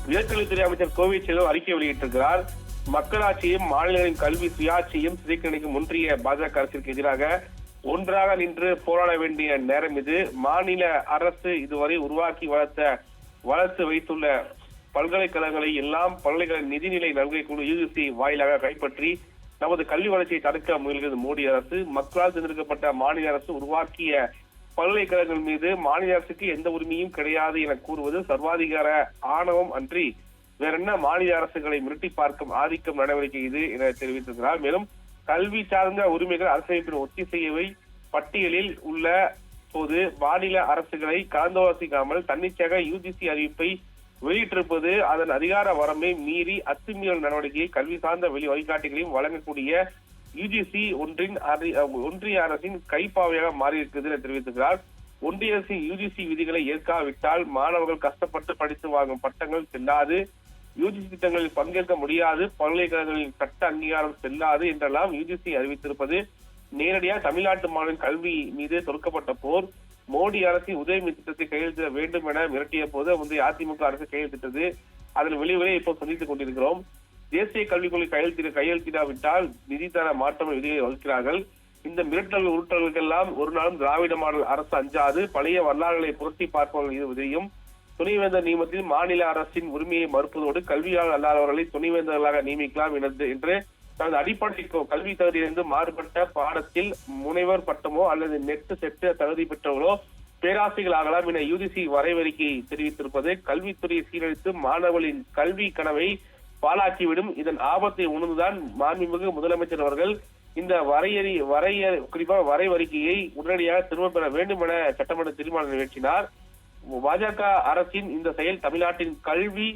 உயர்கல்வித்துறை அமைச்சர் கோவை செல்வம் அறிக்கை வெளியிட்டிருக்கிறார். மக்களாட்சியும் மாநிலங்களின் கல்வி சுயாட்சியும் சிதைக்க நினைக்கும் ஒன்றிய பாஜக அரசிற்கு எதிராக ஒன்றாக நின்று போராட வேண்டிய நேரம் இது. மாநில அரசு இதுவரை உருவாக்கி வளர்த்து வைத்துள்ள பல்கலைக்கழகங்களை எல்லாம் பல்கலைக்கழக நிதிநிலை நல்கை குழு UGC வாயிலாக கைப்பற்றி நமது கல்வி வளர்ச்சியை தடுக்க முயல்கிறது மோடி அரசு. மக்களால் தேர்ந்தெடுக்கப்பட்ட மாநில அரசு உருவாக்கிய பல்கலைக்கழகங்கள் மீது மாநில அரசுக்கு எந்த உரிமையும் கிடையாது என கூறுவது சர்வாதிகார ஆணவம் அன்றி வேற என்ன மாநில அரசுகளை மிரட்டி பார்க்கும் ஆதிக்கம் நடவடிக்கை இது என தெரிவித்திருக்கிறார். மேலும் கல்வி சார்ந்த உரிமைகள் அரசமைப்பின் ஒத்திசைவை பட்டியலில் உள்ள போது மாநில அரசுகளை கலந்தாலோசிக்காமல் தன்னிச்சையாக UGC அறிவிப்பை வெளியிட்டிருப்பது அதன் அதிகார வரம்பை மீறி அத்துமீறல் நடவடிக்கையை கல்வி சார்ந்த வழிகாட்டிகளையும் வழங்கக்கூடிய UGC ஒன்றிய அரசின் கைப்பாவையாக மாறியிருக்கிறது என தெரிவித்திருக்கிறார். ஒன்றிய அரசின் UGC விதிகளை ஏற்காவிட்டால் மாணவர்கள் கஷ்டப்பட்டு படித்து வாங்கும் பட்டங்கள் செல்லாது, UGC திட்டங்களில் பங்கேற்க முடியாது, பல்கலைக்கழகங்களின் சட்ட அங்கீகாரம் செல்லாது என்றெல்லாம் UGC அறிவித்திருப்பது நேரடியாக தமிழ்நாட்டு மாநில கல்வி மீது தொடுக்கப்பட்ட போர். மோடி அரசின் உதயமின் திட்டத்தை கையெழுத்திட வேண்டும் என மிரட்டிய போது முந்தைய அதிமுக அரசு கையெழுத்திட்டது. அதன் விளைவுகளை இப்போ சந்தித்துக் கொண்டிருக்கிறோம். தேசிய கல்விக் கொள்கை கையெழுத்திடாவிட்டால் நிதித்தர மாற்றம் விதிகளை வகுக்கிறார்கள். இந்த மிரட்டல் உருட்டல்களுக்கெல்லாம் ஒரு நாளும் திராவிட மாடல் அரசு அஞ்சாது. பழைய வரலாறுகளை புரட்டி பார்ப்பவர்கள் இது உதவியும். துணைவேந்தர் நியமனத்தில் மாநில அரசின் உரிமையை மறுப்பதோடு கல்வியாளர் அல்லாதவர்களை துணைவேந்தர்களாக நியமிக்கலாம் என்று தனது அடிப்படை கல்வி தகுதியிலிருந்து மாறுபட்ட பாடத்தில் முனைவர் பட்டமோ அல்லது நெட்டு செட்டு தகுதி பெற்றவர்களோ பேராசிரியர்களாகலாம் என UGC வரைவறிக்கை தெரிவித்திருப்பது கல்வித்துறையை சீரழித்து மாணவர்களின் கல்வி கனவை பாழாக்கிவிடும். இதன் ஆபத்தை உணர்ந்துதான் மாண்புமிகு முதலமைச்சர் அவர்கள் இந்த குறிப்பாக வரைவறிக்கையை உடனடியாக திரும்ப பெற வேண்டும் என சட்டமன்ற தீர்மானம் நிறைவேற்றினார். பாஜக அரசின் இந்த செயல் தமிழ்நாட்டின் கல்வி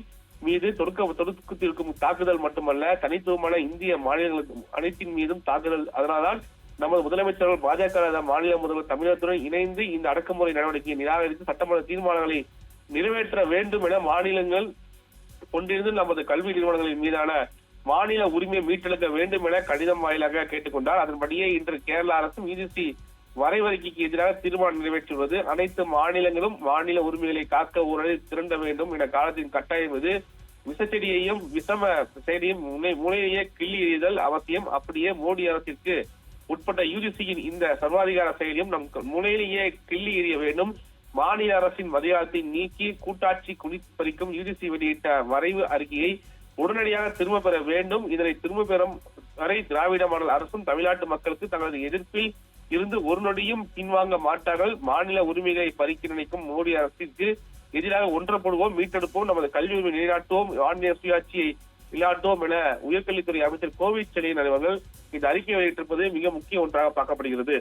மீது தொடுத்திருக்கும் தாக்குதல் மட்டுமல்ல, தனித்துவமான இந்திய மாநிலங்களுக்கு அனைத்தின் மீதும் தாக்குதல். அதனால்தான் நமது முதலமைச்சர்கள் பாஜக மாநில முதல்வர் தமிழகத்துடன் இணைந்து இந்த அடக்குமுறை நடவடிக்கையை நிராகரித்து சட்டமன்ற தீர்மானங்களை நிறைவேற்ற வேண்டும் என மாநிலங்கள் கொண்டிருந்து நமது கல்வி நிறுவனங்களின் மீதான மாநில உரிமையை மீட்டெடுக்க வேண்டும் என கடிதம் வாயிலாக கேட்டுக்கொண்டார். அதன்படியே இன்று கேரள அரசும் UGC வரைவறிக்கைக்கு எதிராக தீர்மானம் நிறைவேற்றுவது அனைத்து மாநிலங்களும் மாநில உரிமைகளை காக்க ஊழலில் திரண்ட வேண்டும் என காலத்தின் கட்டாயம் இது. விஷச்செடியையும் விஷம செயலியும் முனையே கிள்ளி எறிதல் அவசியம். அப்படியே மோடி அரசிற்கு உட்பட்ட UGCயின் இந்த சர்வாதிகார செயலியும் நம் முனையிலேயே கிள்ளி எறிய வேண்டும். மாநில அரசின் அதிகாரத்தை நீக்கி கூட்டாட்சி குடிப்பறிக்கும் UGC வெளியிட்ட வரைவு அறிக்கையை உடனடியாக திரும்ப பெற வேண்டும். இதனை திரும்ப பெறும் வரை திராவிட மாடல் அரசும் தமிழ்நாட்டு மக்களுக்கு தங்களது எதிர்ப்பில் இருந்து ஒரு நொடியும் பின்வாங்க மாட்டார்கள். மாநில உரிமைகளை பறிக்க நினைக்கும் மோடி அரசிற்கு எதிராக ஒன்றப்படுவோம், மீட்டெடுப்போம், நமது கல்வி உரிமை நிலைநாட்டுவோம், ஆன்மீக சுயாட்சியை நிலைநாட்டுவோம் என உயர்கல்வித்துறை அமைச்சர் கோவை செல்வம் அவர்கள் இந்த அறிக்கை வெளியிட்டிருப்பது மிக முக்கிய ஒன்றாக பார்க்கப்படுகிறது.